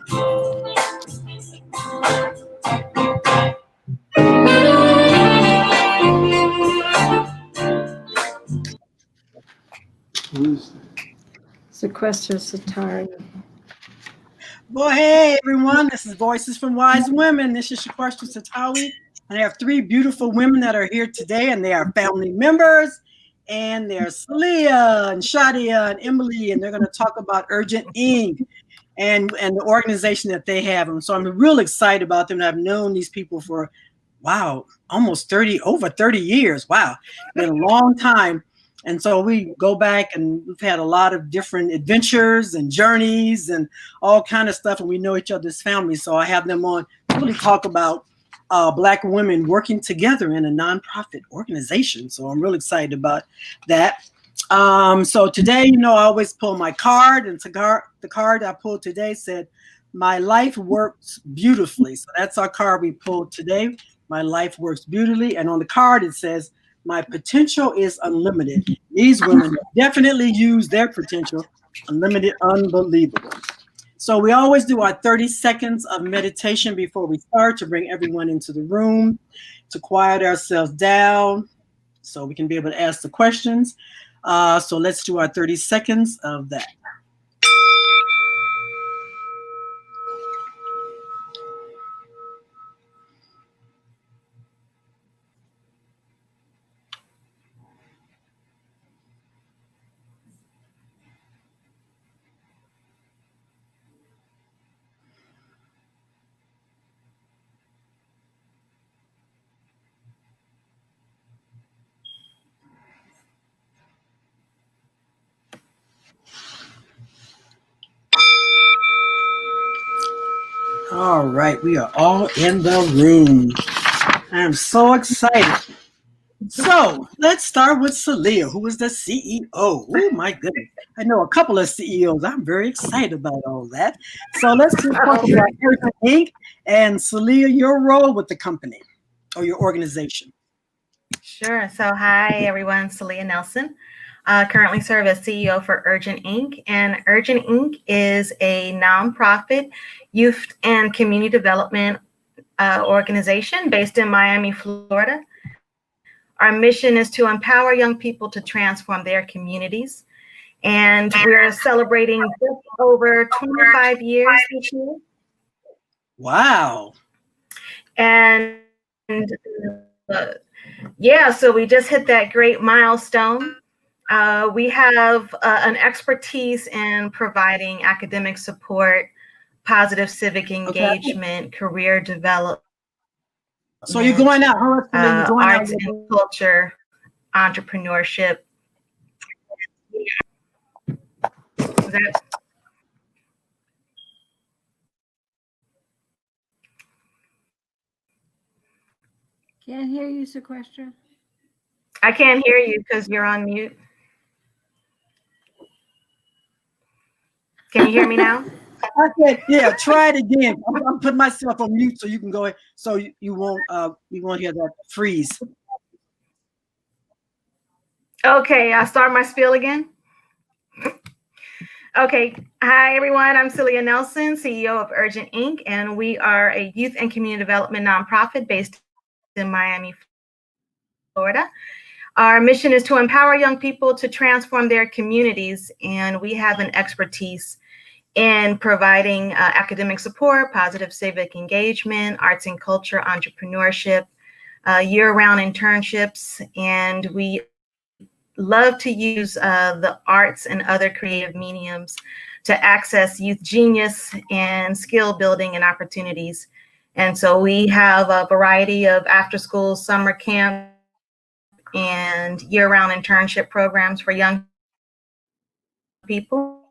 Shquestra Satari. Well, hey everyone, this is Voices from Wise Women. This is Shquestra Satawi, and I have three beautiful women that are here today, and they are family members. And there's Celia and Shadia and Emily, and they're going to talk about Urgent Inc. and the organization that they have. And so I'm real excited about them. I've known these people for, wow, almost over 30 years. Wow, it's been a long time. And so we go back and we've had a lot of different adventures and journeys and all kind of stuff. And we know each other's families. So I have them on to really talk about Black women working together in a nonprofit organization. So I'm really excited about that. So today, I always pull my card, and the card I pulled today said, "My life works beautifully." So that's our card we pulled today. My life works beautifully. And on the card, it says, "My potential is unlimited." These women definitely use their potential. Unlimited, unbelievable. So we always do our 30 seconds of meditation before we start to bring everyone into the room, to quiet ourselves down so we can be able to ask the questions. So let's do our 30 seconds of that. All right, we are all in the room. I'm so excited. So let's start with Celia, who is the CEO. Oh my goodness. I know a couple of CEOs. I'm very excited about all that. So let's just talk about Urgent Inc. And Celia, your role with the company or your organization. Sure. So hi, everyone. Celia Nelson. Currently serve as CEO for Urgent Inc. And Urgent Inc. is a nonprofit youth and community development organization based in Miami, Florida. Our mission is to empower young people to transform their communities. And we're celebrating just over 25 years this year. Wow. And yeah, so we just hit that great milestone. We have an expertise in providing academic support, positive civic engagement, career development. So you're going out, huh? Arts and culture, entrepreneurship. Can't hear you, Shquestra. I can't hear you because you're on mute. Can you hear me now? I said, yeah, try it again. I'm putting myself on mute so you can go ahead, so you won't hear that freeze. Okay, I'll start my spiel again. Okay, hi everyone, I'm Celia Nelson, CEO of Urgent Inc., and we are a youth and community development nonprofit based in Miami, Florida. Our mission is to empower young people to transform their communities, and we have an expertise in providing academic support, positive civic engagement, arts and culture, entrepreneurship, year-round internships, and we love to use the arts and other creative mediums to access youth genius and skill building and opportunities. And so we have a variety of after-school summer camp and year-round internship programs for young people.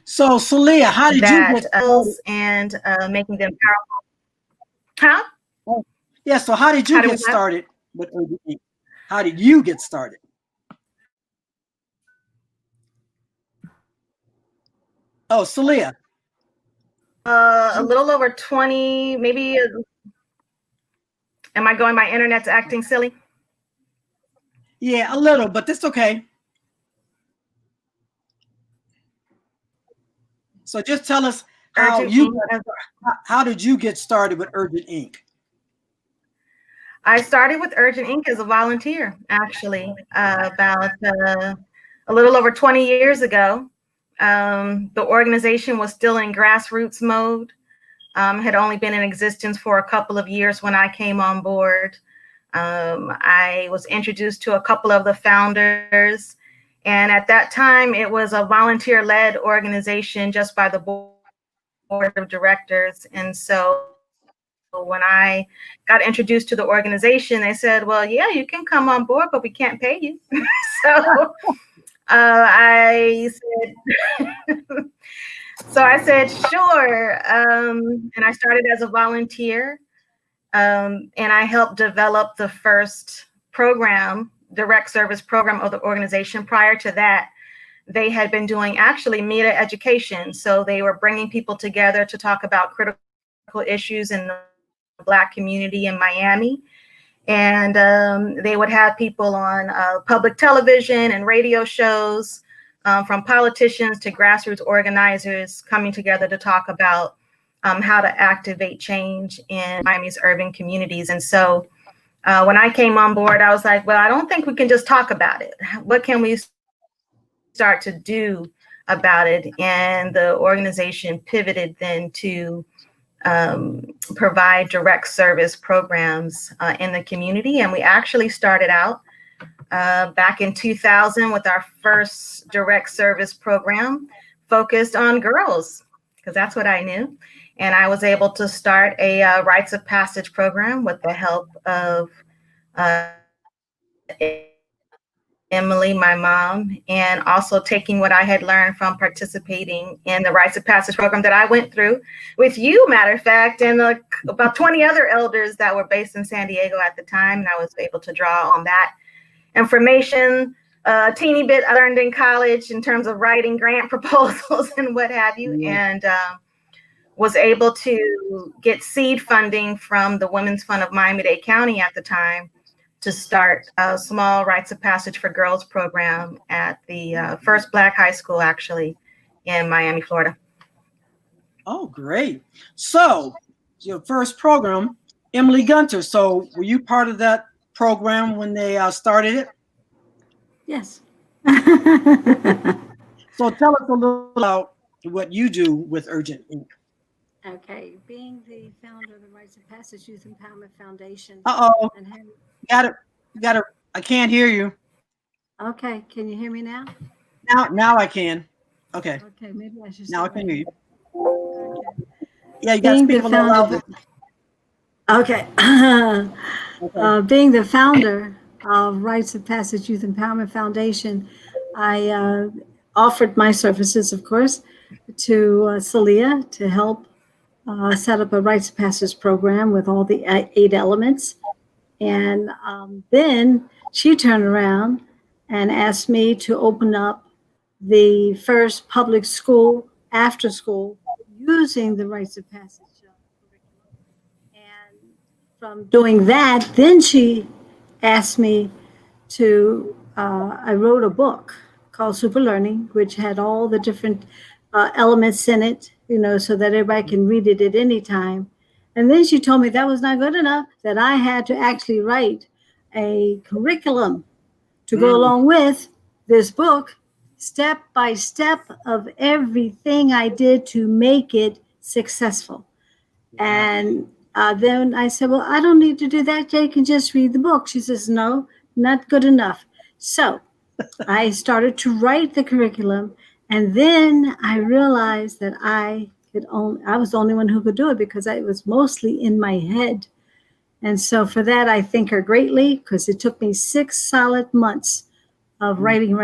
So Celia, how did you get started? And making them powerful? Huh? Yeah, so how did you get started with Urgent Inc.? How did you get started? Oh, Celia. A little over 20, maybe. Am I going? My internet's acting silly? Yeah, a little, but that's okay. So just tell us how Urgent you Inc. how did you get started with Urgent Inc? I started with Urgent Inc. as a volunteer, actually, about a little over 20 years ago. The organization was still in grassroots mode, had only been in existence for a couple of years when I came on board. I was introduced to a couple of the founders, and at that time, it was a volunteer-led organization just by the board of directors. And so when I got introduced to the organization, they said, well, yeah, you can come on board, but we can't pay you. So I said, sure. And I started as a volunteer. And I helped develop the first program, direct service program of the organization. Prior to that, they had been doing actually media education. So they were bringing people together to talk about critical issues in the Black community in Miami. And they would have people on public television and radio shows, from politicians to grassroots organizers coming together to talk about how to activate change in Miami's urban communities. And so when I came on board, I was like, well, I don't think we can just talk about it. What can we start to do about it? And the organization pivoted then to provide direct service programs in the community. And we actually started out back in 2000 with our first direct service program focused on girls, because that's what I knew. And I was able to start a rites of passage program with the help of Emily, my mom, and also taking what I had learned from participating in the rites of passage program that I went through with you, matter of fact, and about 20 other elders that were based in San Diego at the time. And I was able to draw on that information, a teeny bit I learned in college in terms of writing grant proposals and what have you, and was able to get seed funding from the Women's Fund of Miami-Dade County at the time to start a small rites of passage for girls program at the first Black high school, actually, in Miami, Florida. Oh, great. So your first program, Emily Gunter. So were you part of that program when they started it? Yes. So tell us a little about what you do with Urgent Inc. Okay, being the founder of the Rites of Passage Youth Empowerment Foundation. Uh-oh. Got it. I can't hear you. Okay, can you hear me now? Now I can. Okay. Okay, maybe I should. Now I can hear you. Okay. Yeah, you got to speak a little louder. Okay. Being the founder of Rites of Passage Youth Empowerment Foundation, I offered my services, of course, to Celia to help set up a Rites of Passage program with all the 8 elements. And then she turned around and asked me to open up the first public school after school using the Rites of Passage curriculum. And from doing that, then she asked me to, I wrote a book called Super Learning, which had all the different elements in it, so that everybody can read it at any time. And then she told me that was not good enough, that I had to actually write a curriculum to go along with this book, step by step of everything I did to make it successful. And then I said, well, I don't need to do that. Jay can just read the book. She says, no, not good enough. So I started to write the curriculum. And then I realized that I was the only one who could do it because it was mostly in my head. And so for that, I thank her greatly, because it took me 6 solid months of writing,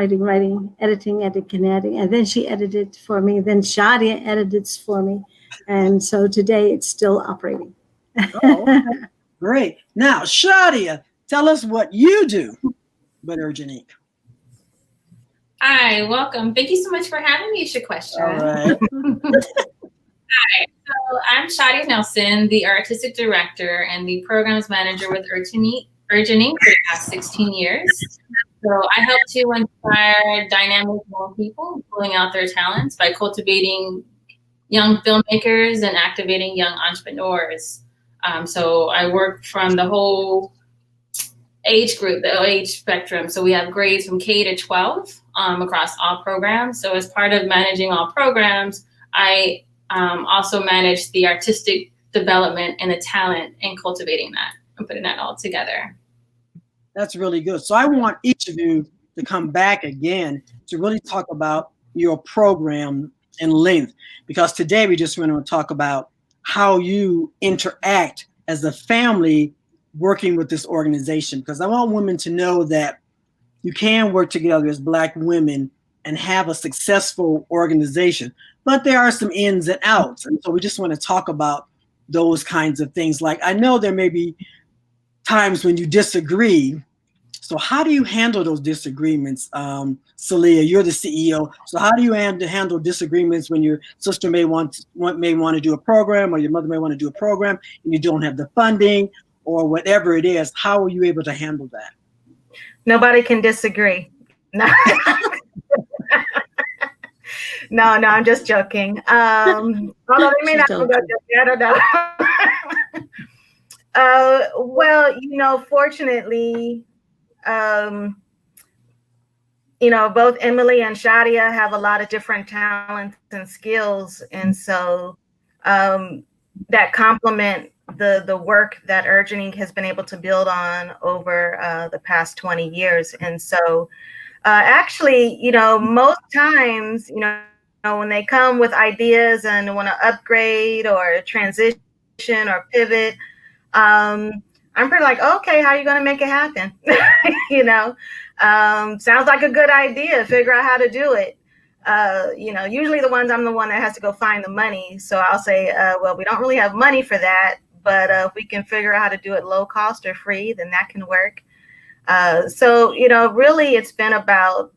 editing. And then she edited for me. Then Shadia edited for me. And so today it's still operating. Oh, great. Now, Shadia, tell us what you do with Urgent Inc. Hi, welcome. Thank you so much for having me, Shquestra. All right. Hi, so I'm Shadia Nelson, the artistic director and the programs manager with Urgent Inc. for the past 16 years. So I help to inspire dynamic young people pulling out their talents by cultivating young filmmakers and activating young entrepreneurs. So I work from the whole age group, the age spectrum. So we have grades from K to 12 across all programs. So as part of managing all programs, I also manage the artistic development and the talent and cultivating that and putting that all together. That's really good. So I want each of you to come back again to really talk about your program in length, because today we just want to talk about how you interact as a family working with this organization, because I want women to know that you can work together as Black women and have a successful organization, but there are some ins and outs. And so we just want to talk about those kinds of things. Like, I know there may be times when you disagree. So how do you handle those disagreements? Celia, you're the CEO. So how do you handle disagreements when your sister may want to do a program, or your mother may want to do a program and you don't have the funding, or whatever it is? How are you able to handle that? Nobody can disagree. No, no, I'm just joking. Although they may not go, I don't know. Well, fortunately, both Emily and Shadia have a lot of different talents and skills. And so that complement the work that Urgent Inc. has been able to build on over the past 20 years. And so actually, most times, when they come with ideas and want to upgrade or transition or pivot, I'm pretty like, okay, how are you going to make it happen? Sounds like a good idea. Figure out how to do it. Usually I'm the one that has to go find the money. So I'll say, well, we don't really have money for that, but if we can figure out how to do it low cost or free, then that can work. So really it's been about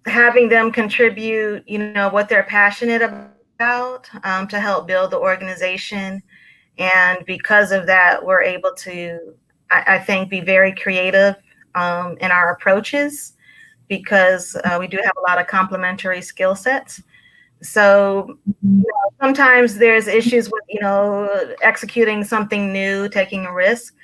having them contribute, what they're passionate about to help build the organization. And because of that, we're able to, I think, be very creative in our approaches, because we do have a lot of complementary skill sets. So sometimes there's issues with, executing something new, taking a risk.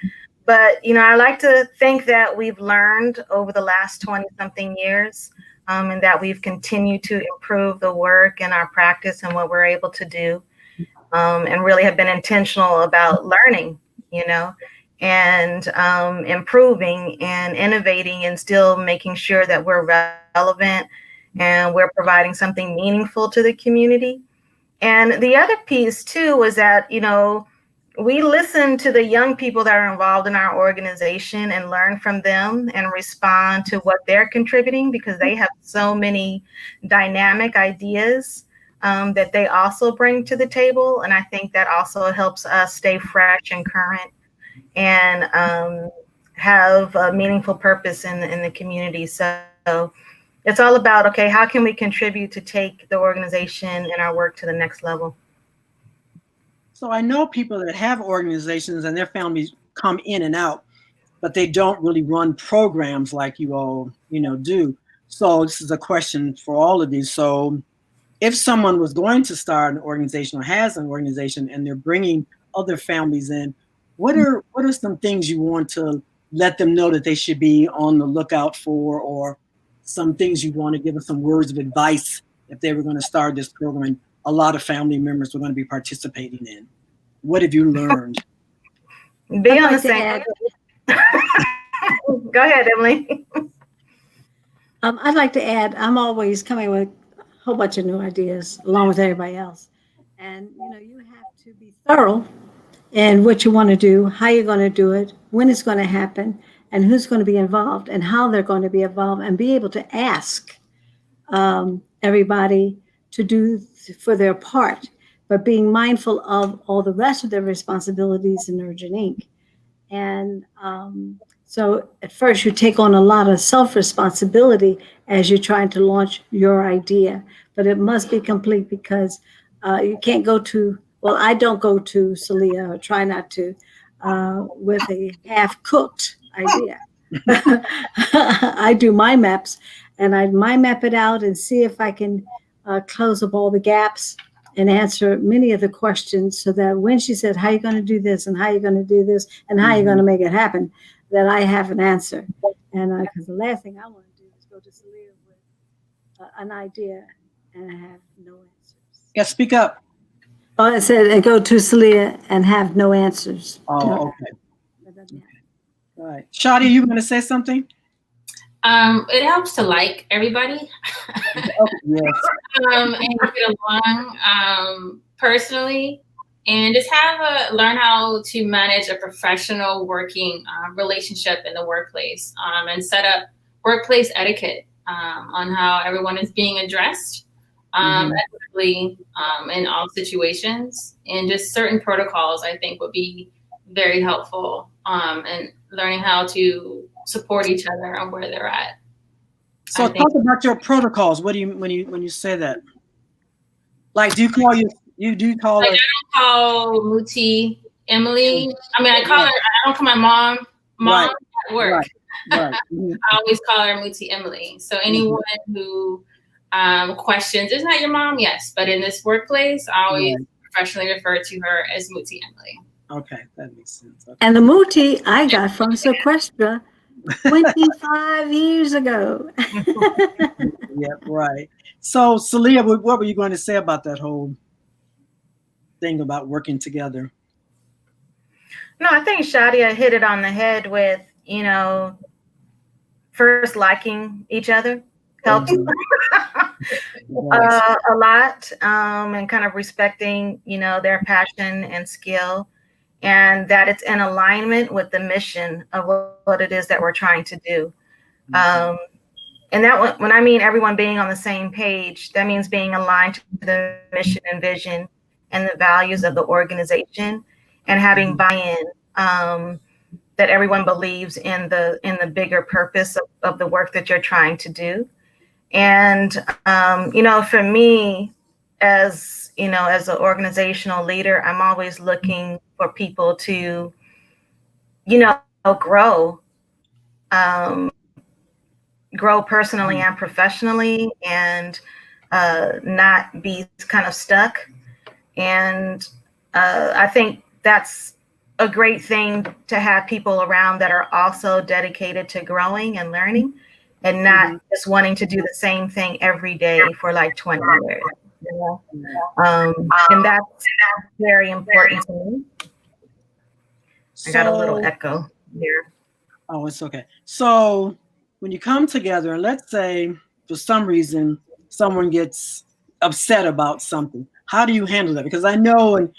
But, I like to think that we've learned over the last 20 something years, and that we've continued to improve the work and our practice and what we're able to do. And really have been intentional about learning, and improving and innovating, and still making sure that we're relevant and we're providing something meaningful to the community. And the other piece too was that, we listen to the young people that are involved in our organization and learn from them and respond to what they're contributing, because they have so many dynamic ideas that they also bring to the table. And I think that also helps us stay fresh and current and have a meaningful purpose in the community. So it's all about, okay, how can we contribute to take the organization and our work to the next level? So I know people that have organizations and their families come in and out, but they don't really run programs like you all, do. So this is a question for all of these. So if someone was going to start an organization or has an organization and they're bringing other families in, what are some things you want to let them know that they should be on the lookout for, or some things you want to give them some words of advice if they were going to start this program and a lot of family members were going to be participating in? What have you learned? Be on the same. Go ahead, Emily. I'd like to add, I'm always coming with a whole bunch of new ideas along with everybody else. And, you have to be thorough in what you want to do, how you're going to do it, when it's going to happen, and who's going to be involved and how they're going to be involved, and be able to ask everybody to do for their part, but being mindful of all the rest of their responsibilities in Urgent Inc. And so at first you take on a lot of self-responsibility as you're trying to launch your idea, but it must be complete, because you can't go to, well, I don't go to Celia, or try not to, with a half-cooked idea. I do mind maps, and I mind map it out and see if I can close up all the gaps and answer many of the questions, so that when she said, how are you going to do this, and how are you going to do this, and how are you going to make it happen, that I have an answer. And because the last thing I want to do is go to Celia with an idea and have no answers. Yeah, speak up. Oh, I said, and go to Celia and have no answers. Oh, okay. All right. Shadi, you want to say something? It helps to like everybody. Yes. And get along personally, and just learn how to manage a professional working relationship in the workplace, and set up workplace etiquette on how everyone is being addressed equitably in all situations, and just certain protocols I think would be very helpful, and learning how to support each other on where they're at. So talk about your protocols. What do you when you say that? Like, do you call her? I don't call Muti Emily. I mean, I don't call my mom right. at work. Right. I always call her Muti Emily. So anyone who questions, isn't that your mom? Yes, but in this workplace, I always professionally refer to her as Muti Emily. Okay, that makes sense. Okay. And the Muti I got from Shquestra 25 years ago. Yeah, right. So, Celia, what were you going to say about that whole thing about working together? No, I think Shadia hit it on the head with, first liking each other helps a lot, and kind of respecting, their passion and skill, and that it's in alignment with the mission of what it is that we're trying to do. And that when I mean everyone being on the same page, that means being aligned to the mission and vision and the values of the organization, and having buy-in, that everyone believes in the bigger purpose of the work that you're trying to do. And for me, as as an organizational leader, I'm always looking for people to grow personally and professionally, and not be kind of stuck. And I think that's a great thing, to have people around that are also dedicated to growing and learning, and not just wanting to do the same thing every day for like 20 years. And that's very important to me. I got a little echo here. Oh, it's okay. So when you come together, and let's say for some reason someone gets upset about something, how do you handle that? Because I know in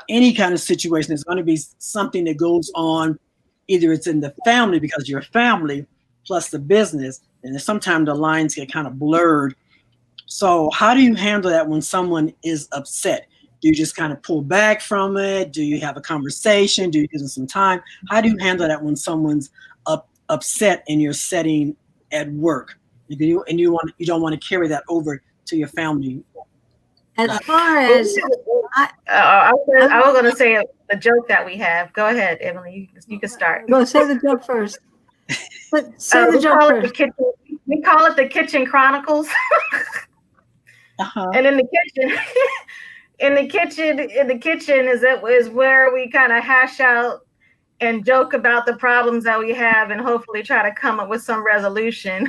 any kind of situation, there's going to be something that goes on. Either it's in the family because you're a family, plus the business, and sometimes the lines get kind of blurred. So how do you handle that when someone is upset? Do you just kind of pull back from it? Do you have a conversation? Do you give them some time? How do you handle that when someone's upset in your setting at work, and you don't want to carry that over to your family? As far as I was going to say the joke that we have. Go ahead, Emily. You can start. Go say the joke first. Say the joke first. We call it the Kitchen Chronicles. And in the kitchen is where we kind of hash out and joke about the problems that we have, and hopefully try to come up with some resolution.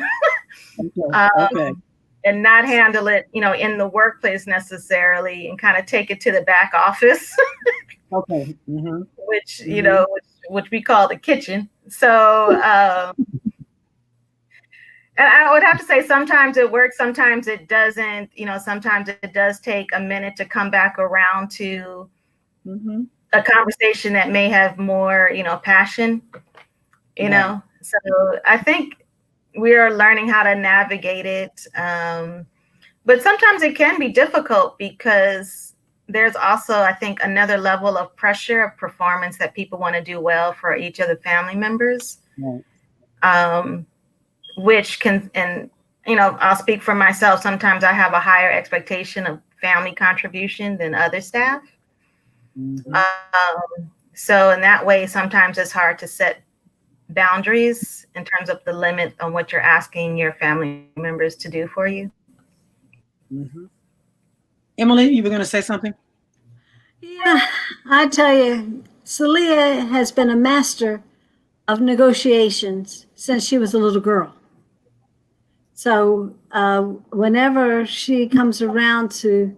Okay. And not handle it, in the workplace necessarily, and kind of take it to the back office. Okay. Which which we call the kitchen. So, and I would have to say, sometimes it works, sometimes it doesn't. Sometimes it does take a minute to come back around to a conversation that may have more, passion. So I think we are learning how to navigate it. But sometimes it can be difficult, because there's also, I think, another level of pressure of performance that people want to do well for each of the family members. Right. Which can, and I'll speak for myself. Sometimes I have a higher expectation of family contribution than other staff. So in that way, sometimes it's hard to set boundaries in terms of the limit on what you're asking your family members to do for you. Emily, you were going to say something? Yeah, I tell you, Celia has been a master of negotiations since she was a little girl. So whenever she comes around to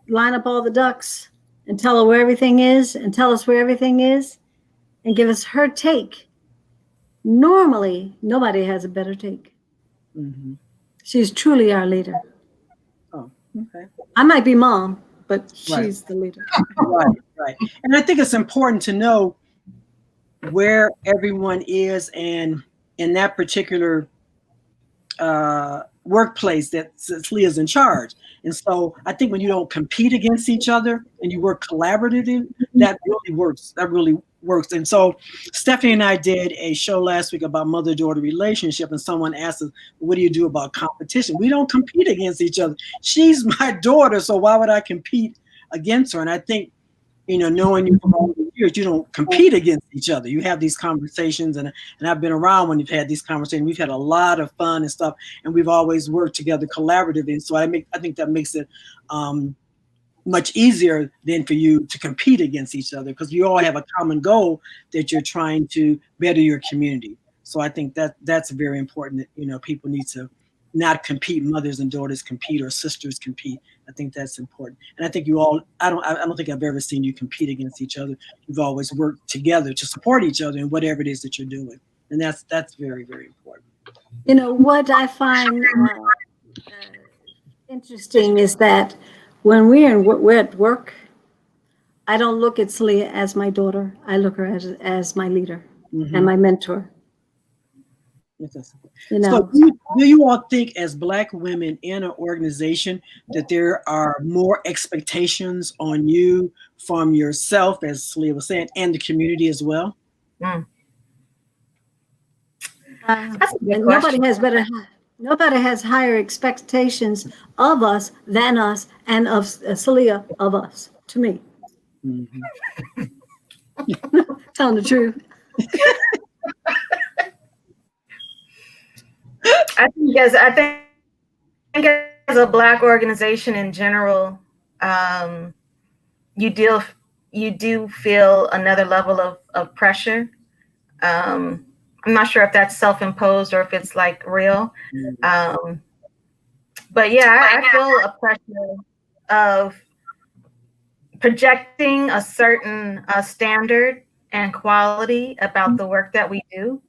line up all the ducks and tell her where everything is and tell us where everything is and give us her take, normally nobody has a better take. Mm-hmm. She's truly our leader. Oh, okay. I might be mom, but Right. she's the leader. Right. And I think it's important to know where everyone is and in that particular workplace that Leah's in charge. And so I think when you don't compete against each other and you work collaboratively, that really works. That really works. And so Stephanie and I did a show last week about mother-daughter relationship, and someone asked us, what do you do about competition? We don't compete against each other. She's my daughter, so why would I compete against her? And I think, knowing you for all the years, you don't compete against each other. You have these conversations, and I've been around when you've had these conversations. We've had a lot of fun and stuff, and we've always worked together collaboratively. And so I think that makes it much easier than for you to compete against each other, because you all have a common goal that you're trying to better your community. So I think that's very important. That people need to not compete. Mothers and daughters compete, or sisters compete. I think that's important. And I think you all, I don't think I've ever seen you compete against each other. You've always worked together to support each other in whatever it is that you're doing. And that's very, very important. What I find interesting is that when we're at work, I don't look at Celia as my daughter. I look her as my leader and my mentor. So do you all think, as Black women in an organization, that there are more expectations on you from yourself, as Leah was saying, and the community as well? That's a good Nobody has higher expectations of us than us, and of Celia of us, to me. Telling the truth. I think as a Black organization in general, you do feel another level of pressure. I'm not sure if that's self-imposed or if it's like real. But yeah, I feel a pressure of projecting a certain standard and quality about the work that we do.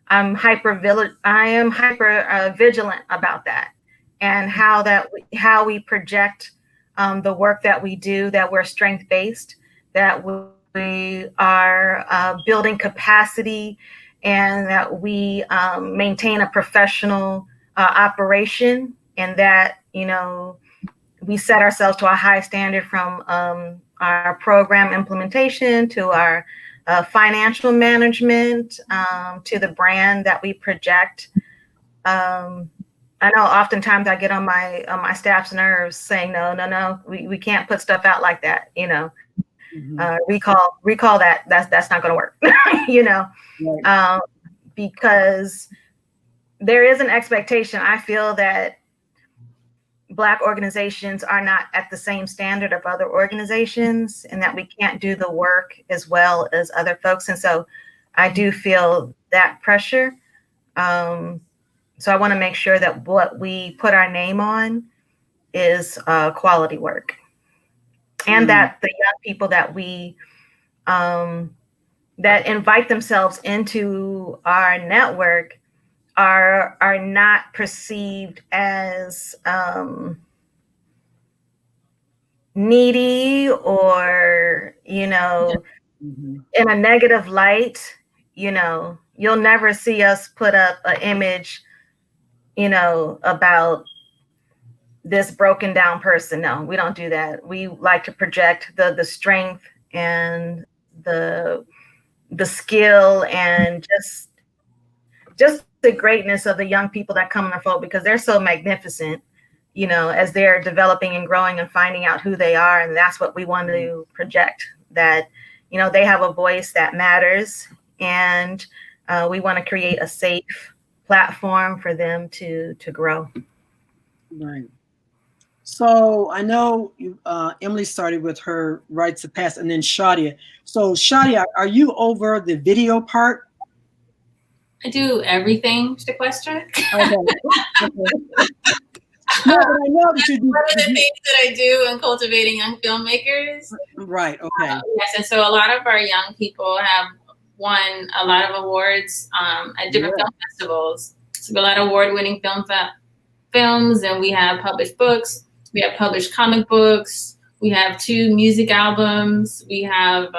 I am hyper vigilant about that, and how we project the work that we do, that we're strength-based, that we are building capacity, and that we maintain a professional operation, and that we set ourselves to a high standard, from our program implementation to our financial management, to the brand that we project. I know oftentimes I get on my staff's nerves saying, no, we can't put stuff out like that. Recall that. That's not going to work. Right. Because there is an expectation. I feel that Black organizations are not at the same standard of other organizations, and that we can't do the work as well as other folks. And so I do feel that pressure. So I want to make sure that what we put our name on is quality work, and that the young people that we that invite themselves into our network are not perceived as needy, or in a negative light. You'll never see us put up an image about this broken down person. No, we don't do that. We like to project the strength and the skill, and just the greatness of the young people that come in our fold, because they're so magnificent, as they're developing and growing and finding out who they are. And that's what we want to project, that, they have a voice that matters, and we want to create a safe platform for them to grow. Right. So I know you, Emily started with her rites of passage, and then Shadia. So Shadia, are you over the video part? I do everything, Shquestra. Okay. No, but I know that you do. One of the things that I do in cultivating young filmmakers. Right. Okay. Yes, and so a lot of our young people have won a lot of awards at different film festivals. So we have a lot of award-winning films, and we have published books. We have published comic books. We have 2 music albums. We have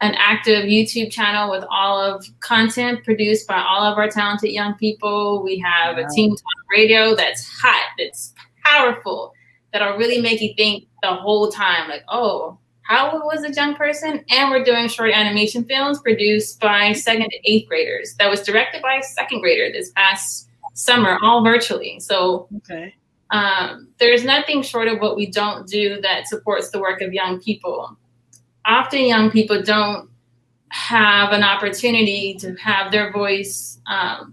an active YouTube channel with all of content produced by all of our talented young people. We have a Teen Talk Radio that's hot, that's powerful, that'll really make you think the whole time, like, oh, how was a young person? And we're doing short animation films produced by 2nd to 8th graders that was directed by a 2nd grader this past summer, all virtually. So there's nothing short of what we don't do that supports the work of young people. Often young people don't have an opportunity to have their voice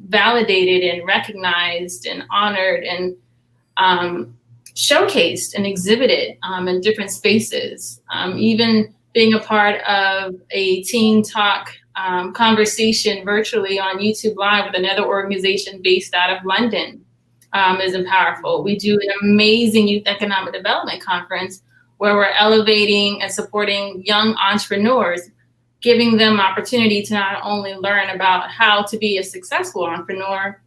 validated and recognized and honored and showcased and exhibited in different spaces. Even being a part of a Teen Talk conversation virtually on YouTube Live with another organization based out of London is powerful. We do an amazing youth economic development conference where we're elevating and supporting young entrepreneurs, giving them opportunity to not only learn about how to be a successful entrepreneur,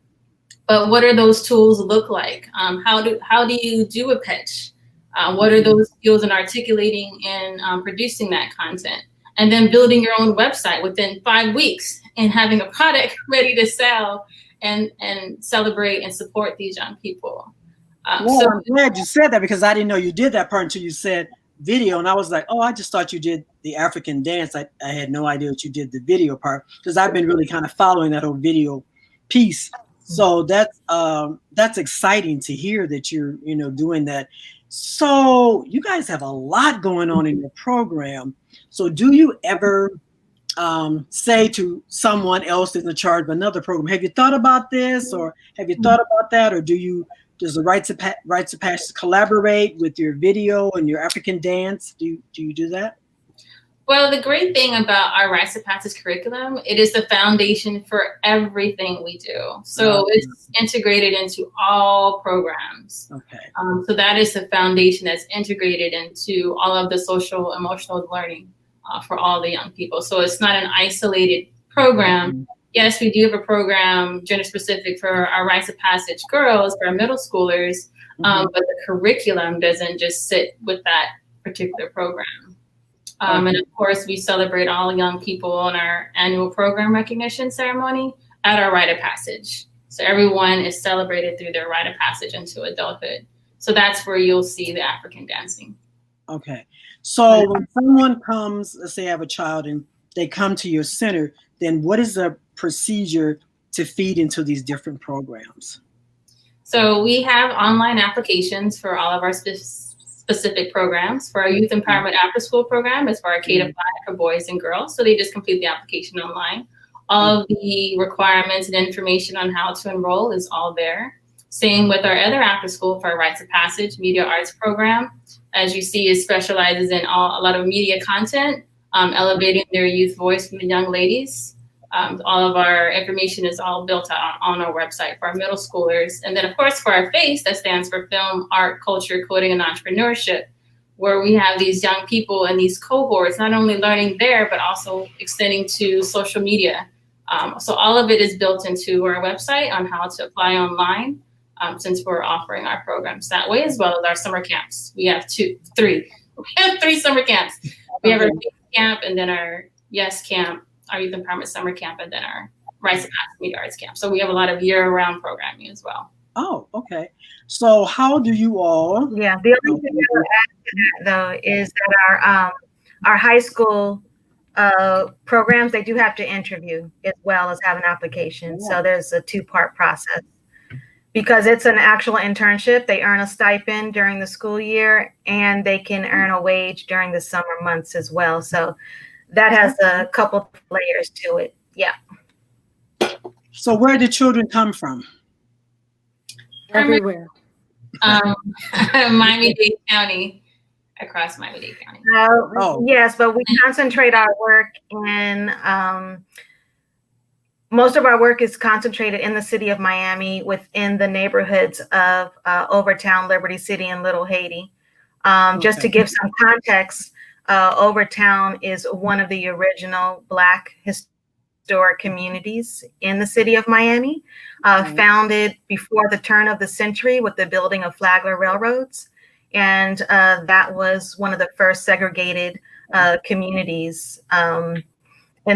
but what are those tools look like? How do you do a pitch? What are those skills in articulating and producing that content? And then building your own website within 5 weeks and having a product ready to sell and celebrate and support these young people. Well, I'm glad you said that because I didn't know you did that part until you said video. And I was like, oh, I just thought you did the African dance. I had no idea that you did the video part because I've been really kind of following that whole video piece. So that's exciting to hear that you're, doing that. So you guys have a lot going on in your program. So do you ever say to someone else that's in charge of another program, have you thought about this or have you thought about that? Or does the rites of passage collaborate with your video and your African dance? Do you do that? Well, the great thing about our rites of passage curriculum, it is the foundation for everything we do. So it's integrated into all programs. Okay. So that is the foundation that's integrated into all of the social emotional learning for all the young people. So it's not an isolated program. Mm-hmm. Yes, we do have a program gender specific for our rites of passage girls, for our middle schoolers, but the curriculum doesn't just sit with that particular program. And of course, we celebrate all young people in our annual program recognition ceremony at our rite of passage. So everyone is celebrated through their rite of passage into adulthood. So that's where you'll see the African dancing. Okay. So when someone comes, let's say I have a child and they come to your center, then what is the procedure to feed into these different programs? So we have online applications for all of our specific programs. For our youth empowerment after school program, it's for our K to 5 for boys and girls. So they just complete the application online. All of the requirements and information on how to enroll is all there. Same with our other after school for our rites of passage media arts program. As you see, it specializes in a lot of media content, elevating their youth voice from the young ladies. All of our information is all built out on our website for our middle schoolers. And then, of course, for our FACE, that stands for Film, Art, Culture, Coding, and Entrepreneurship, where we have these young people and these cohorts, not only learning there, but also extending to social media. So all of it is built into our website on how to apply online, since we're offering our programs that way, as well as our summer camps. We have three. We have 3 summer camps. We have our FACE camp and then our YES camp, our Youth Empowerment Summer Camp, and then our Rites of Passage Media Arts Camp. So we have a lot of year-round programming as well. Oh, okay. So how do you all? Yeah, the only thing I would add to that, though, is that our high school programs, they do have to interview as well as have an application. Yeah. So there's a 2-part process. Because it's an actual internship, they earn a stipend during the school year, and they can earn a wage during the summer months as well. So that has a couple layers to it. Yeah. So where did children come from? Everywhere. Miami-Dade County, across Miami-Dade County. Yes, but we concentrate our work in, most of our work is concentrated in the city of Miami within the neighborhoods of Overtown, Liberty City, and Little Haiti. Just to give some context, Overtown is one of the original Black historic communities in the city of Miami, founded before the turn of the century with the building of Flagler Railroads. And that was one of the first segregated communities. And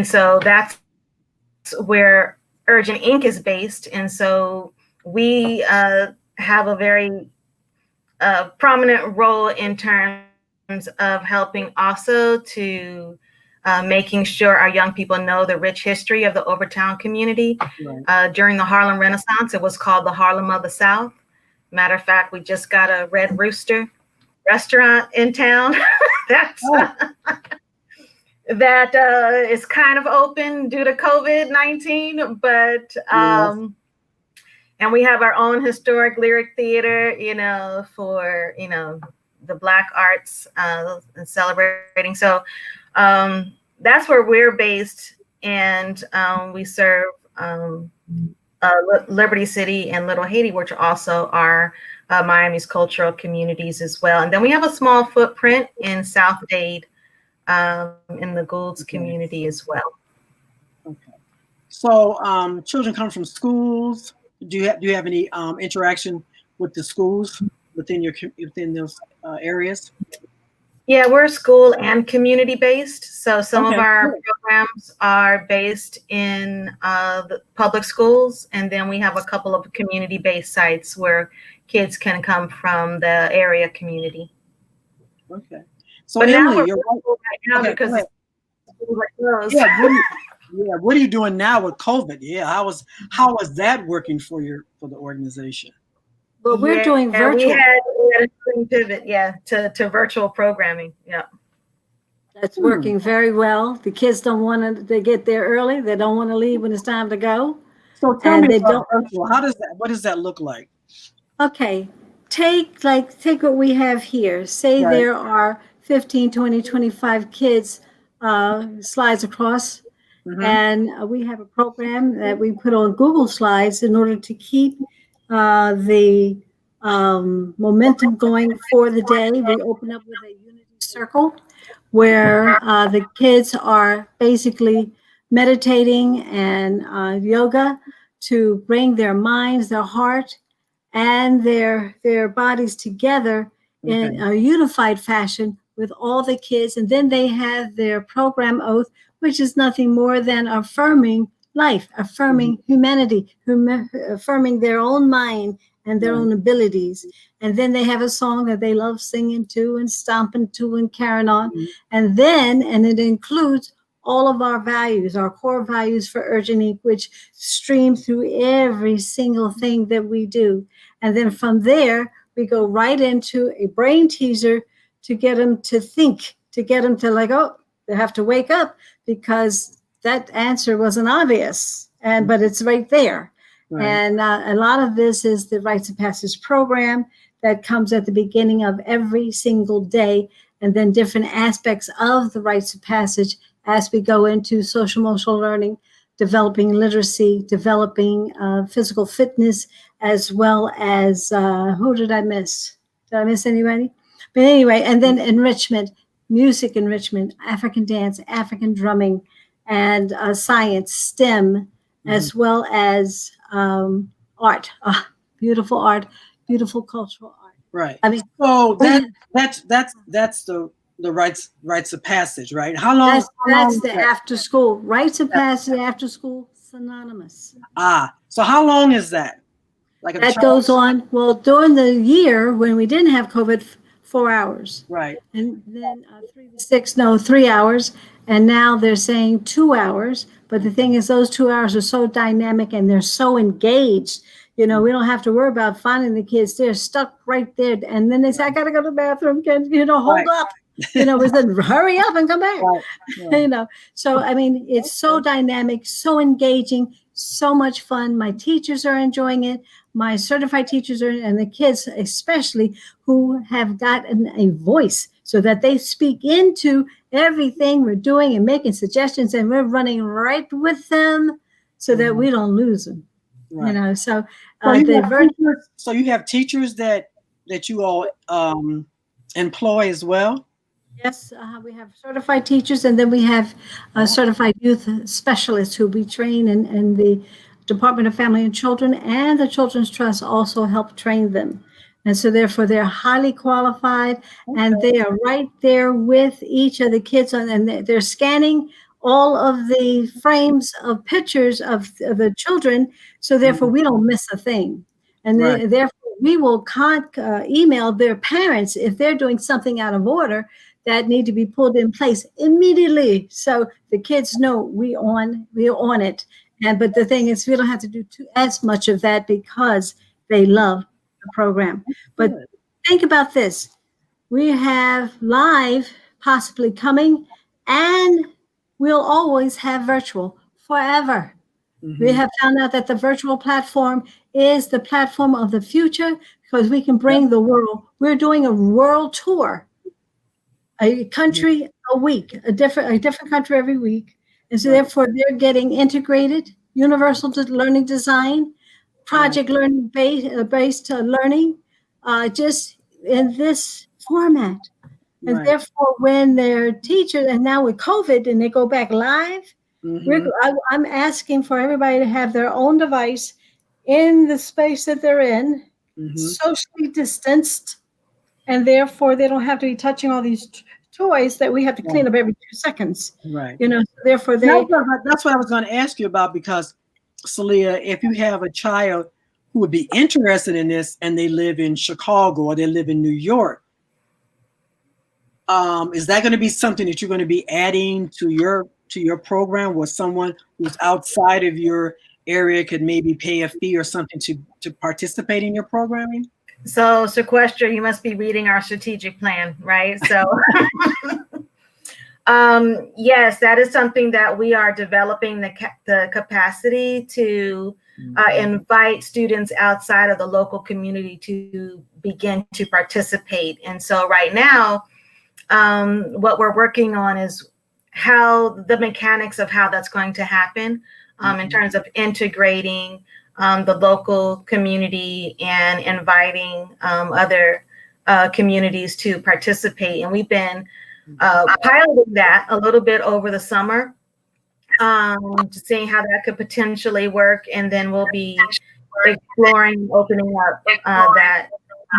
so that's where Urgent Inc. is based. And so we have a very prominent role in terms of helping also to making sure our young people know the rich history of the Overtown community. During the Harlem Renaissance, it was called the Harlem of the South. Matter of fact, we just got a Red Rooster restaurant in town that is kind of open due to COVID-19, but and we have our own historic lyric theater, for the Black arts and celebrating. So that's where we're based, and we serve Liberty City and Little Haiti, which also are Miami's cultural communities as well. And then we have a small footprint in South Dade, in the Goulds community as well. Okay. So children come from schools. Do you have any interaction with the schools within those areas? Yeah, we're school and community based. So some of our programs are based in the public schools, and then we have a couple of community based sites where kids can come from the area community. Okay. So but Emily, you're right now because the schools are closed. What are you doing now with COVID? Yeah, how was that working for the organization? Well, we're doing virtual. We had a spring pivot, to virtual programming. Yeah. That's working very well. The kids don't want to, they get there early. They don't want to leave when it's time to go. So tell me about virtual. What does that look like? Okay. Take what we have here. Say there are 15, 20, 25 kids, slides across. And we have a program that we put on Google Slides in order to keep the momentum going for the day. We open up with a unity circle where the kids are basically meditating and yoga to bring their minds, their heart, and their bodies together in a unified fashion with all the kids. And then they have their program oath, which is nothing more than affirming life, affirming humanity, affirming their own mind and their own abilities. And then they have a song that they love singing to and stomping to and carrying on. And it includes all of our values, our core values for Urgent Inc., which stream through every single thing that we do. And then from there, we go right into a brain teaser to get them to think, to get them to they have to wake up because that answer wasn't obvious, but it's right there. Right. And a lot of this is the Rites of Passage program that comes at the beginning of every single day, and then different aspects of the Rites of Passage as we go into social emotional learning, developing literacy, developing physical fitness, as well as, who did I miss? Did I miss anybody? But anyway, and then enrichment, music enrichment, African dance, African drumming, and science, STEM, as well as art, beautiful art, beautiful cultural art. Right. I mean, so that's the rites of passage, right? How long? That's the after school rites of passage, after school synonymous. So how long is that? That goes on. Well, during the year when we didn't have COVID, 4 hours. Right. And then 3 hours. And now they're saying 2 hours. But the thing is, those 2 hours are so dynamic and they're so engaged. We don't have to worry about finding the kids. They're stuck right there. And then they say, I got to go to the bathroom. Hold up. We said, hurry up and come back. Right. So, I mean, it's so dynamic, so engaging, so much fun. My teachers are enjoying it. my certified teachers and the kids, especially who have gotten a voice so that they speak into everything we're doing and making suggestions, and we're running right with them so that we don't lose them. Right. You know, so so you have teachers that you all employ as well? Yes, we have certified teachers, and then we have certified youth specialists who we train, and the Department of Family and Children and the Children's Trust also help train them. And so therefore they're highly qualified, and they are right there with each of the kids, and they're scanning all of the frames of pictures of the children. So therefore we don't miss a thing. And therefore we will email their parents if they're doing something out of order that need to be pulled in place immediately, so the kids know we're on it. But the thing is, we don't have to do as much of that because they love the program. But think about this: we have live possibly coming, and we'll always have virtual forever. We have found out that the virtual platform is the platform of the future because we can bring the world. We're doing a world tour. A country a week, a different country every week. And so therefore they're getting integrated, universal learning design, project learning based learning, just in this format. And therefore when they're teachers, and now with COVID and they go back live, I'm asking for everybody to have their own device in the space that they're in, socially distanced, and therefore they don't have to be touching all these toys that we have to clean up every 2 seconds. Right. You know, so therefore that's what I was going to ask you about, because Celia, if you have a child who would be interested in this and they live in Chicago or they live in New York, is that going to be something that you're going to be adding to your program, where someone who's outside of your area could maybe pay a fee or something to participate in your programming? So, Shquestra, you must be reading our strategic plan, right? So, yes, that is something that we are developing the capacity to invite students outside of the local community to begin to participate. And so right now, what we're working on is how the mechanics of how that's going to happen in terms of integrating the local community and inviting other communities to participate. And we've been piloting that a little bit over the summer, seeing how that could potentially work. And then we'll be exploring opening up that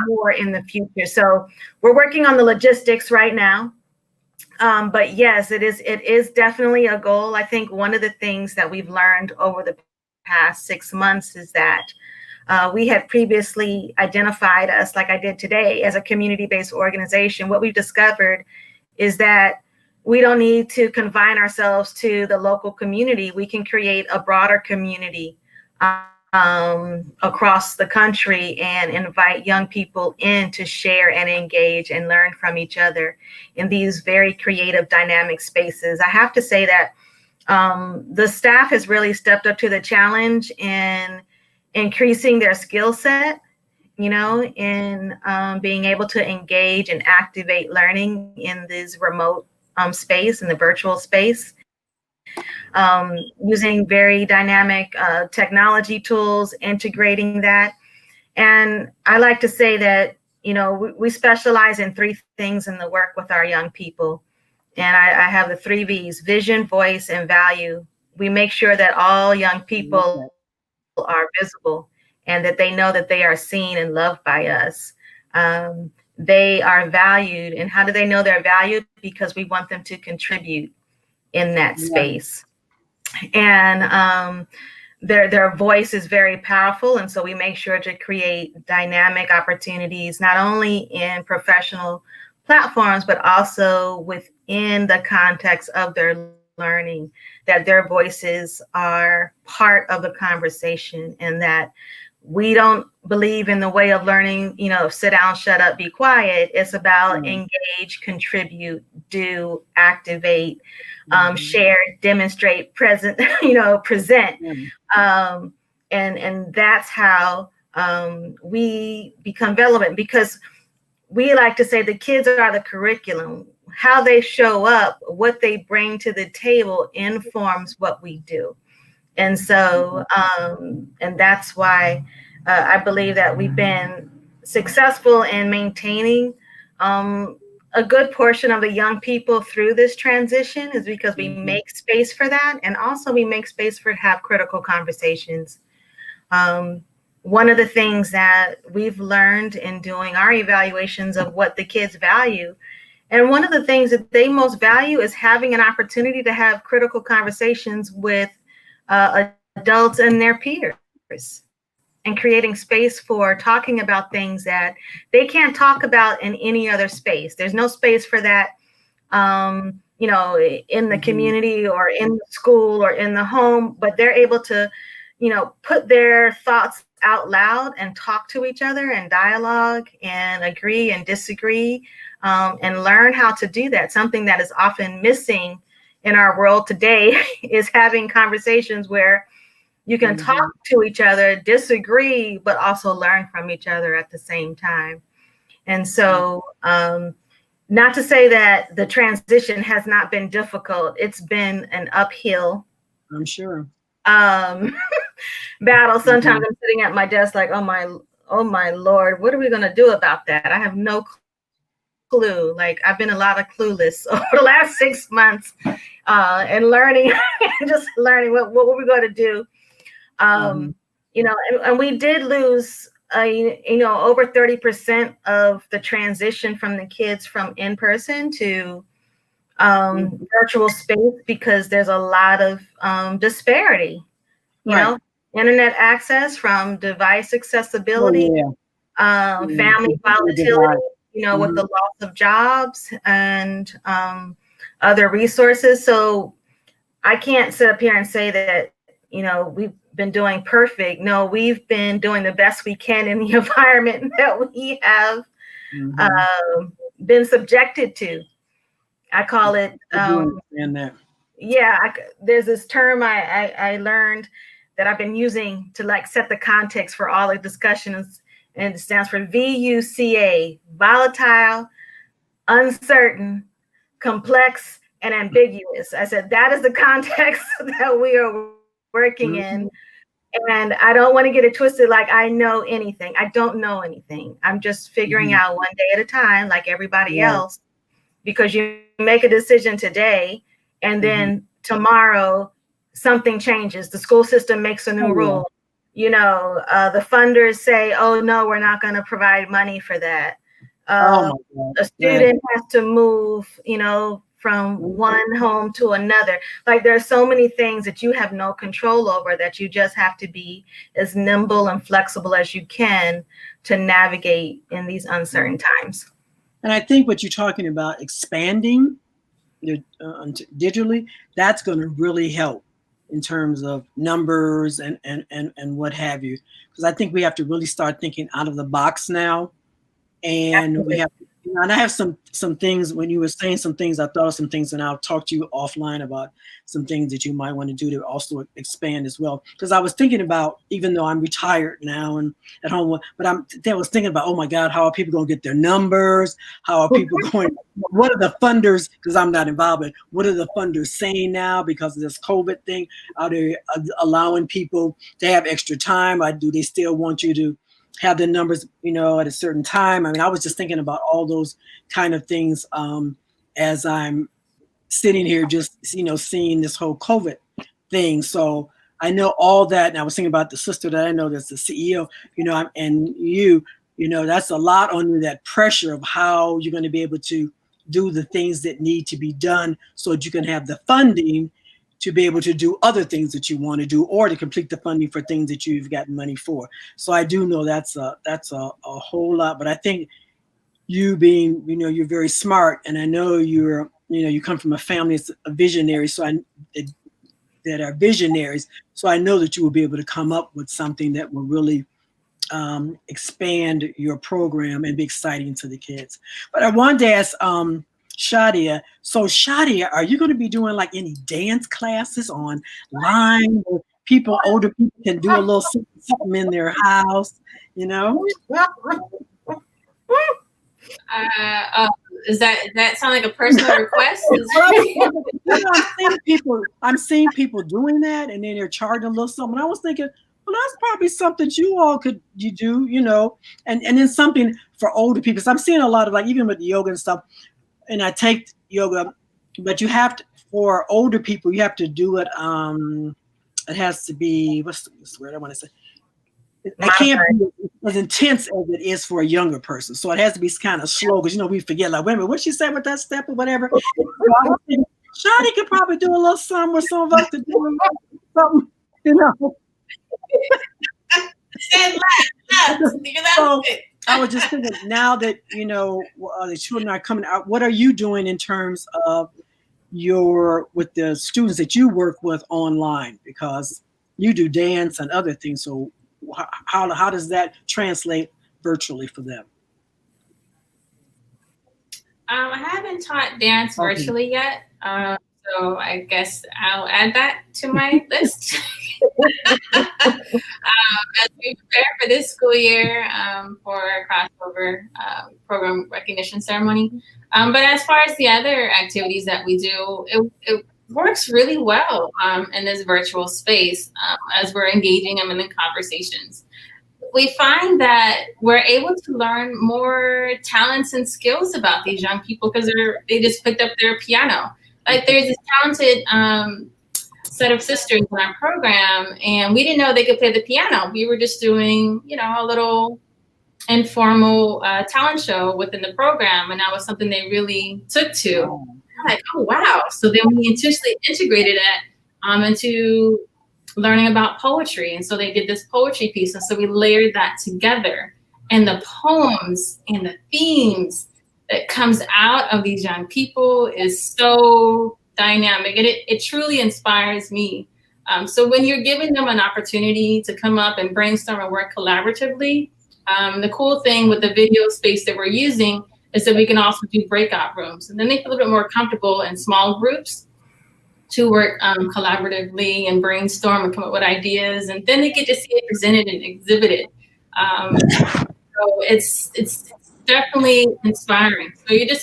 more in the future. So we're working on the logistics right now. But yes, it is definitely a goal. I think one of the things that we've learned over the past 6 months is that we had previously identified us, like I did today, as a community-based organization. What we've discovered is that we don't need to confine ourselves to the local community. We can create a broader community across the country and invite young people in to share and engage and learn from each other in these very creative, dynamic spaces. I have to say that the staff has really stepped up to the challenge in increasing their skill set, you know, in being able to engage and activate learning in this remote space, in the virtual space, using very dynamic technology tools, integrating that. And I like to say that, you know, we specialize in 3 things in the work with our young people. And I have the 3 V's: vision, voice, and value. We make sure that all young people are visible and that they know that they are seen and loved by us. They are valued. And how do they know they're valued? Because we want them to contribute in that space. And their voice is very powerful. And so we make sure to create dynamic opportunities, not only in professional platforms, but also within the context of their learning, that their voices are part of the conversation, and that we don't believe in the way of learning, you know, sit down, shut up, be quiet. It's about engage, contribute, do, activate, share, demonstrate, present, you know, present. And that's how we become relevant, because we like to say the kids are the curriculum. How they show up, what they bring to the table informs what we do. And so, and that's why I believe that we've been successful in maintaining a good portion of the young people through this transition, is because we make space for that. And also we make space for have critical conversations. One of the things that we've learned in doing our evaluations of what the kids value, and one of the things that they most value, is having an opportunity to have critical conversations with adults and their peers, and creating space for talking about things that they can't talk about in any other space. There's no space for that, you know, in the community or in the school or in the home, but they're able to, you know, put their thoughts out loud and talk to each other and dialogue and agree and disagree, and learn how to do that. Something that is often missing in our world today is having conversations where you can talk to each other, disagree, but also learn from each other at the same time. And so, not to say that the transition has not been difficult. It's been an uphill, I'm sure, battle. Sometimes I'm sitting at my desk like, oh my Lord, what are we going to do about that? I have no clue. Like, I've been a lot of clueless over the last 6 months, and learning, just learning what we're going to do. You know, and we did lose, you know, over 30% of the transition from the kids from in person to virtual space, because there's a lot of disparity, you know, internet access, from device accessibility, family volatility, you know, with the loss of jobs and other resources. So I can't sit up here and say that, you know, we've been doing perfect. No, we've been doing the best we can in the environment that we have been subjected to. I call it, there's this term I learned that I've been using to like set the context for all the discussions, and it stands for VUCA: volatile, uncertain, complex, and ambiguous. I said, that is the context that we are working in. And I don't want to get it twisted like I know anything. I don't know anything. I'm just figuring out one day at a time, like everybody else, because you make a decision today and then tomorrow something changes. The school system makes a new rule. You know, the funders say, oh, no, we're not going to provide money for that. A student has to move, you know, from one home to another. Like, there are so many things that you have no control over, that you just have to be as nimble and flexible as you can to navigate in these uncertain times. And I think what you're talking about, expanding digitally, that's going to really help in terms of numbers and what have you. Because I think we have to really start thinking out of the box now. And we have, and I have some things, when you were saying some things, I thought of some things, and I'll talk to you offline about some things that you might want to do to also expand as well. Because I was thinking about, even though I'm retired now and at home, but I was thinking about, oh my God, how are people going to get their numbers? How are people going, what are the funders, because I'm not involved, but what are the funders saying now because of this COVID thing? Are they allowing people to have extra time? Or do they still want you to have the numbers, you know, at a certain time? I mean, I was just thinking about all those kind of things as I'm sitting here just, you know, seeing this whole COVID thing. So I know all that. And I was thinking about the sister that I know that's the CEO, you know, and you know, that's a lot on you, that pressure of how you're going to be able to do the things that need to be done so that you can have the funding to be able to do other things that you want to do, or to complete the funding for things that you've gotten money for. So I do know that's a whole lot. But I think you being, you know, you're very smart, and I know you're, you know, you come from a family that's a visionary, that are visionaries. So I know that you will be able to come up with something that will really expand your program and be exciting to the kids. But I wanted to ask Shadia. So Shadia, are you going to be doing like any dance classes online? older people can do a little something in their house, you know? Does that sound like a personal request? I'm seeing people doing that, and then they're charging a little something. I was thinking, well, that's probably something you do, you know, and then something for older people. So I'm seeing a lot of, like, even with yoga and stuff, and I take yoga, but you have to, for older people, you have to do it. It has to be, what's the word I want to say? It can't be as intense as it is for a younger person. So it has to be kind of slow, because, you know, we forget, like, wait a minute, what she said with that step or whatever. Shawty could probably do a little something, or some of us could do something, you know. So I was just thinking, now that, you know, the children are coming out, what are you doing in terms of with the students that you work with online? Because you do dance and other things. So how does that translate virtually for them? I haven't taught dance virtually yet. So I guess I'll add that to my list. As we prepare for this school year for a crossover program recognition ceremony. But as far as the other activities that we do, it works really well in this virtual space as we're engaging them in the conversations. We find that we're able to learn more talents and skills about these young people because they just picked up their piano. Like, there's this talented set of sisters in our program, and we didn't know they could play the piano. We were just doing, you know, a little informal talent show within the program, and that was something they really took to. I'm like, oh wow! So then we intentionally integrated it into learning about poetry, and so they did this poetry piece, and so we layered that together, and the poems and the themes that comes out of these young people is so dynamic, and it truly inspires me. So when you're giving them an opportunity to come up and brainstorm and work collaboratively, the cool thing with the video space that we're using is that we can also do breakout rooms, and then they feel a little bit more comfortable in small groups to work collaboratively and brainstorm and come up with ideas, and then they get to see it presented and exhibited. So it's definitely inspiring. So you really have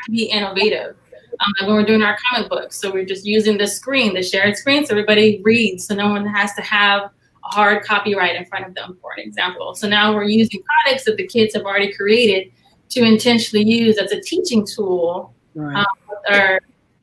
to be innovative. Like when we're doing our comic books, so we're just using the shared screen, so everybody reads, so no one has to have a hard copyright in front of them, for an example. So now we're using products that the kids have already created to intentionally use as a teaching tool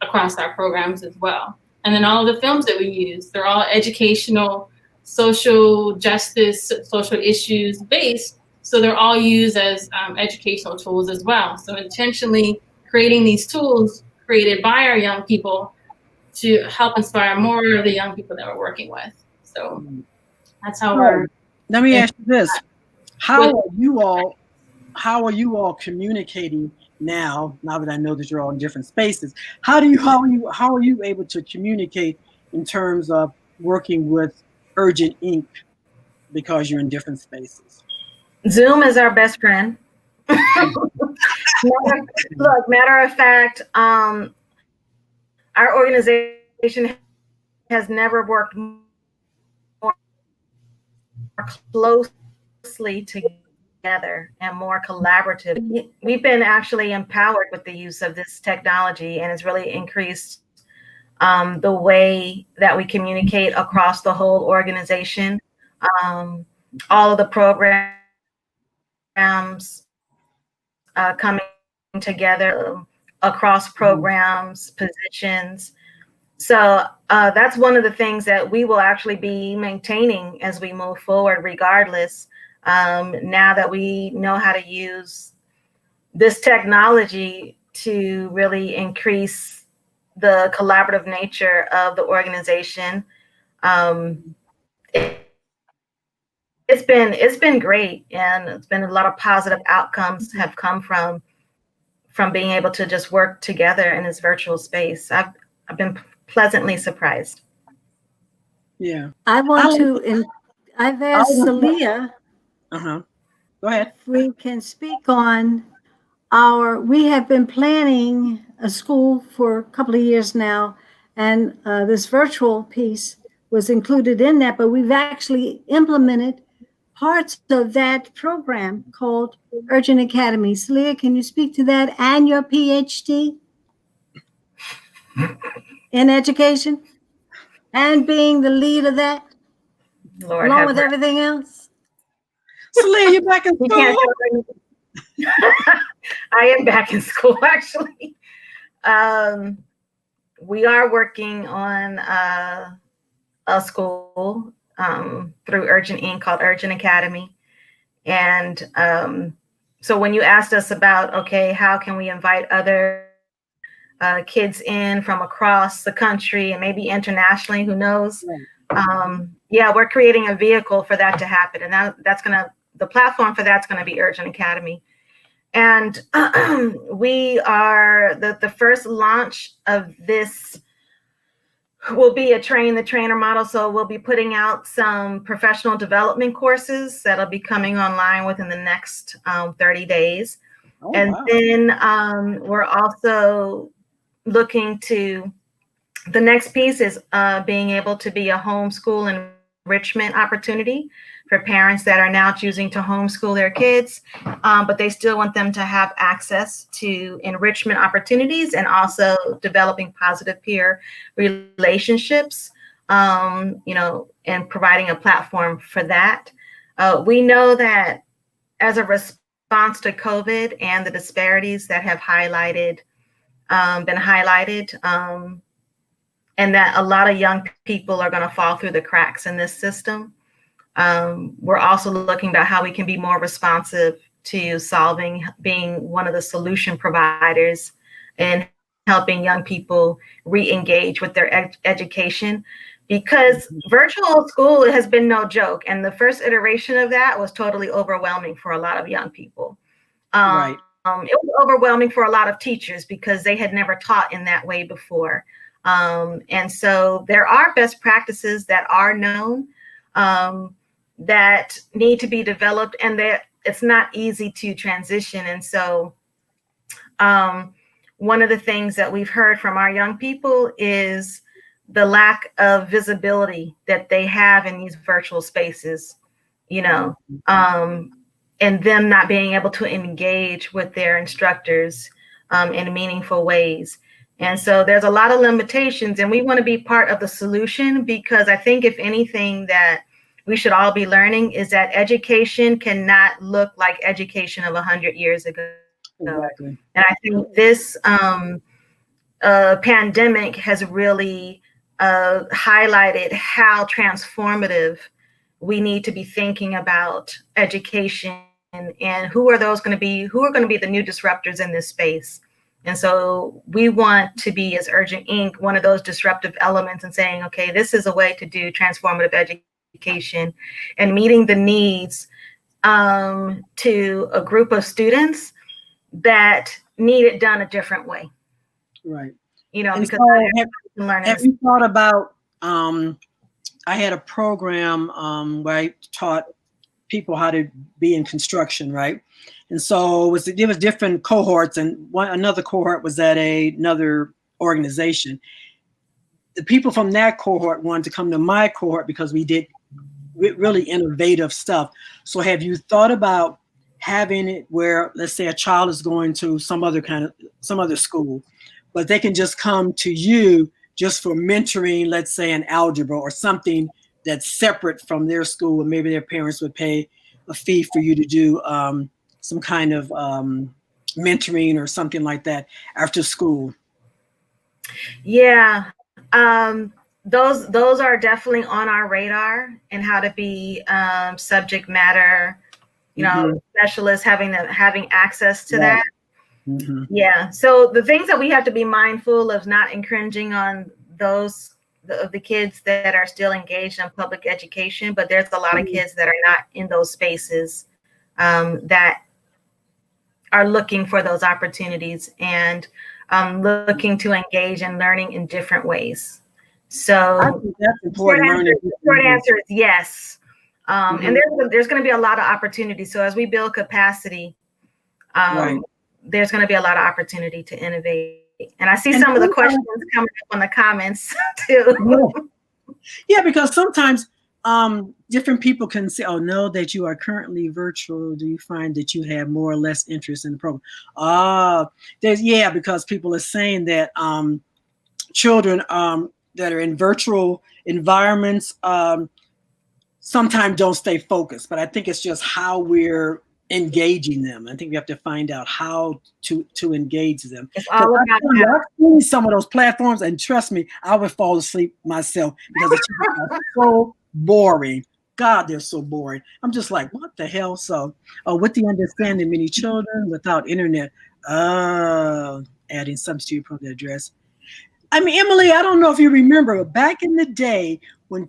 across our programs as well. And then all of the films that we use, they're all educational, social justice, social issues based. So they're all used as educational tools as well. So intentionally creating these tools created by our young people to help inspire more of the young people that we're working with. So that's how we're. Let me ask you this: How are you all communicating now? Now that I know that you're all in different spaces, how are you able to communicate in terms of working with Urgent Inc. because you're in different spaces? Zoom is our best friend. Look, matter of fact, our organization has never worked more closely together and more collaborative. We've been actually empowered with the use of this technology, and it's really increased the way that we communicate across the whole organization. All of the programs coming together across programs, positions. So that's one of the things that we will actually be maintaining as we move forward, regardless. Now that we know how to use this technology to really increase the collaborative nature of the organization, it's been great, and it's been a lot of positive outcomes have come from being able to just work together in this virtual space. I've been pleasantly surprised. Yeah. I've asked Celia. Go ahead. If we can speak on we have been planning a school for a couple of years now, and this virtual piece was included in that, but we've actually implemented parts of that program called Urgent Academy. Celia, can you speak to that and your PhD in education and being the lead of that, Lord along have with mercy. everything else? Celia, you back in You school? can't show me. I am back in school, actually. We are working on a school through Urgent Inc. called Urgent Academy. And so when you asked us about, okay, how can we invite other kids in from across the country and maybe internationally, who knows? Yeah, we're creating a vehicle for that to happen. And the platform for that's gonna be Urgent Academy. And we are, the first launch of this will be a train the trainer model. So we'll be putting out some professional development courses that'll be coming online within the next 30 days. Oh, And wow. then we're also looking to, the next piece is being able to be a homeschool enrichment opportunity for parents that are now choosing to homeschool their kids, but they still want them to have access to enrichment opportunities and also developing positive peer relationships, you know, and providing a platform for that. We know that as a response to COVID and the disparities that have been highlighted, and that a lot of young people are going to fall through the cracks in this system. We're also looking at how we can be more responsive to being one of the solution providers and helping young people re-engage with their education, because virtual school has been no joke. And the first iteration of that was totally overwhelming for a lot of young people. Right. It was overwhelming for a lot of teachers because they had never taught in that way before. And so there are best practices that are known that need to be developed, and that it's not easy to transition. And so one of the things that we've heard from our young people is the lack of visibility that they have in these virtual spaces, you know, and them not being able to engage with their instructors in meaningful ways. And so there's a lot of limitations, and we want to be part of the solution, because I think if anything that we should all be learning is that education cannot look like education of 100 years ago. Exactly. And I think this pandemic has really highlighted how transformative we need to be thinking about education, and who are going to be the new disruptors in this space. And so we want to be, as Urgent Inc., one of those disruptive elements and saying, okay, this is a way to do transformative education and meeting the needs to a group of students that need it done a different way. Right. You know, And because so have you thought about, I had a program where I taught people how to be in construction, right? And so there was different cohorts, and another cohort was at another organization. The people from that cohort wanted to come to my cohort because we did really innovative stuff. So have you thought about having it where, let's say a child is going to some other school, but they can just come to you just for mentoring, let's say an algebra or something that's separate from their school, and maybe their parents would pay a fee for you to do some kind of mentoring or something like that after school? Yeah, those are definitely on our radar, and how to be subject matter, you know, specialists, having access to that. Yeah. So the things that we have to be mindful of, not infringing on the kids that are still engaged in public education, but there's a lot of kids that are not in those spaces that are looking for those opportunities and looking to engage in learning in different ways. So I think that's important. Short answer is yes. And there's going to be a lot of opportunities. So as we build capacity, Right. there's going to be a lot of opportunity to innovate. And I see some of the questions coming up on the comments too. Yeah, because sometimes different people can say, oh, know that you are currently virtual. Do you find that you have more or less interest in the program? Because people are saying that children that are in virtual environments sometimes don't stay focused. But I think it's just how we're engaging them. I think we have to find out how to engage them. It's all about I've seen some of those platforms, and trust me, I would fall asleep myself because it's so boring. God, they're so boring. I'm just like, what the hell? So, with the understanding, many children without internet, adding substitute from the address. I mean, Emily, I don't know if you remember, but back in the day when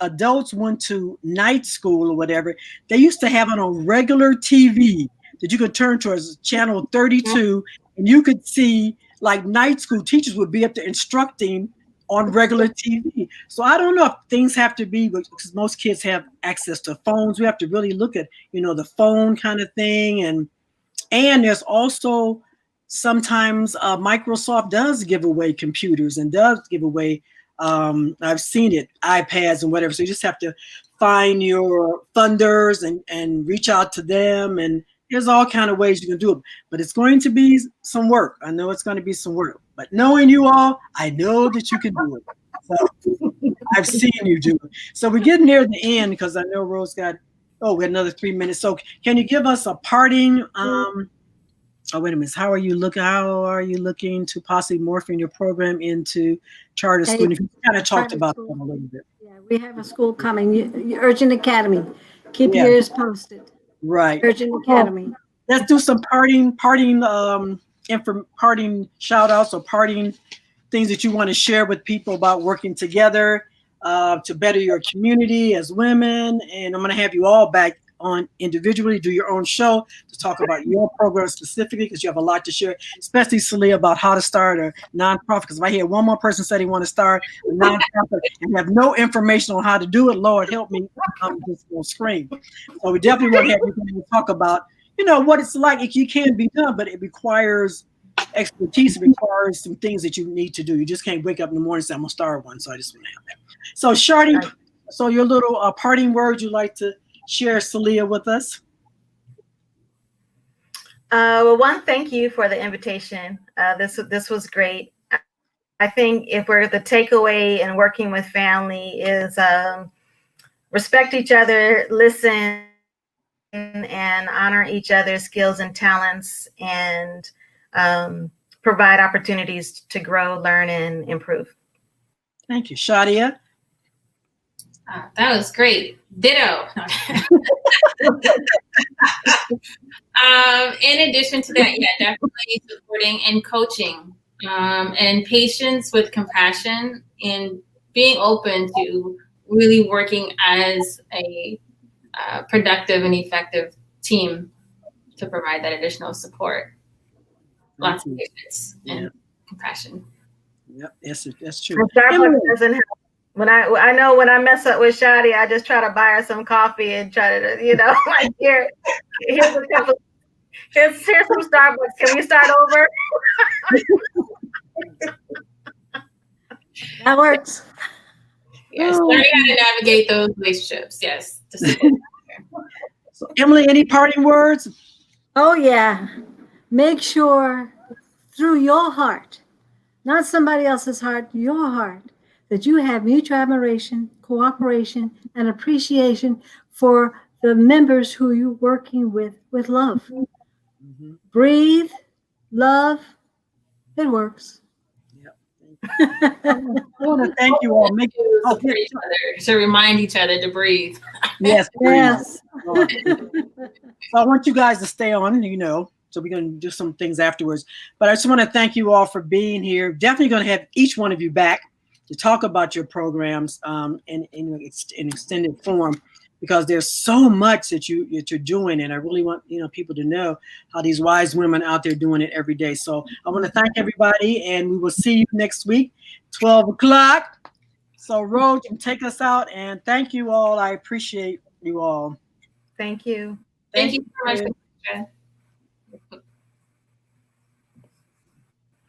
adults went to night school or whatever, they used to have it on regular TV that you could turn towards channel 32 and you could see like night school teachers would be up there instructing on regular TV. So I don't know if things have to be, because most kids have access to phones. We have to really look at, the phone kind of thing. And there's also sometimes Microsoft does give away computers and does give away, I've seen it, iPads and whatever. So you just have to find your funders and reach out to them. And there's all kind of ways you can do it. But it's going to be some work. I know it's going to be some work. But knowing you all, I know that you can do it. So I've seen you do it. So we're getting near the end because I know Rose got, we got another 3 minutes. So can you give us a parting wait a minute. How are you looking to possibly morphing your program into charter school? You kind of talked about that a little bit. Yeah, we have a school coming, Urgent Academy. Keep your ears posted. Right. Urgent Academy. Let's do some parting shout outs or parting things that you want to share with people about working together to better your community as women. And I'm going to have you all back on individually, do your own show to talk about your program specifically, because you have a lot to share, especially Celia, about how to start a nonprofit. Because if I hear one more person say they want to start a nonprofit and have no information on how to do it, Lord help me, I'm just going to scream. So we definitely want to have you talk about, what it's like. It can be done, but it requires expertise. It requires some things that you need to do. You just can't wake up in the morning and say, I'm going to start one. So I just want to have that. So Shardy, so your little parting words you'd like to share, Celia, with us? Well, one, thank you for the invitation. This was great. I think if we're the takeaway in working with family is respect each other, listen, and honor each other's skills and talents, and provide opportunities to grow, learn, and improve. Thank you. Shadia? That was great. Ditto. In addition to that, definitely supporting and coaching, and patience with compassion, and being open to really working as a productive and effective team to provide that additional support. Lots of patience and compassion. Yep, that's true. Starbucks doesn't help. When I mess up with Shadi, I just try to buy her some coffee and try to, like here's a couple. Here's some Starbucks. Can we start over? That works. Yes, learning how to navigate those relationships. Yes. So, Emily, any parting words? Oh yeah. Make sure through your heart, not somebody else's heart, your heart, that you have mutual admiration, cooperation, and appreciation for the members who you're working with love. Mm-hmm. Breathe, love, it works. Yep. I want to thank you all. To remind each other to breathe. Yes. Yes. So I want you guys to stay on, so we're going to do some things afterwards. But I just want to thank you all for being here. Definitely going to have each one of you back to talk about your programs in extended form, because there's so much that you're doing, and I really want people to know how these wise women out there doing it every day. So I want to thank everybody, and we will see you next week, 12 o'clock. So Rose, you can take us out, and thank you all. I appreciate you all. Thank you. Thank you so much.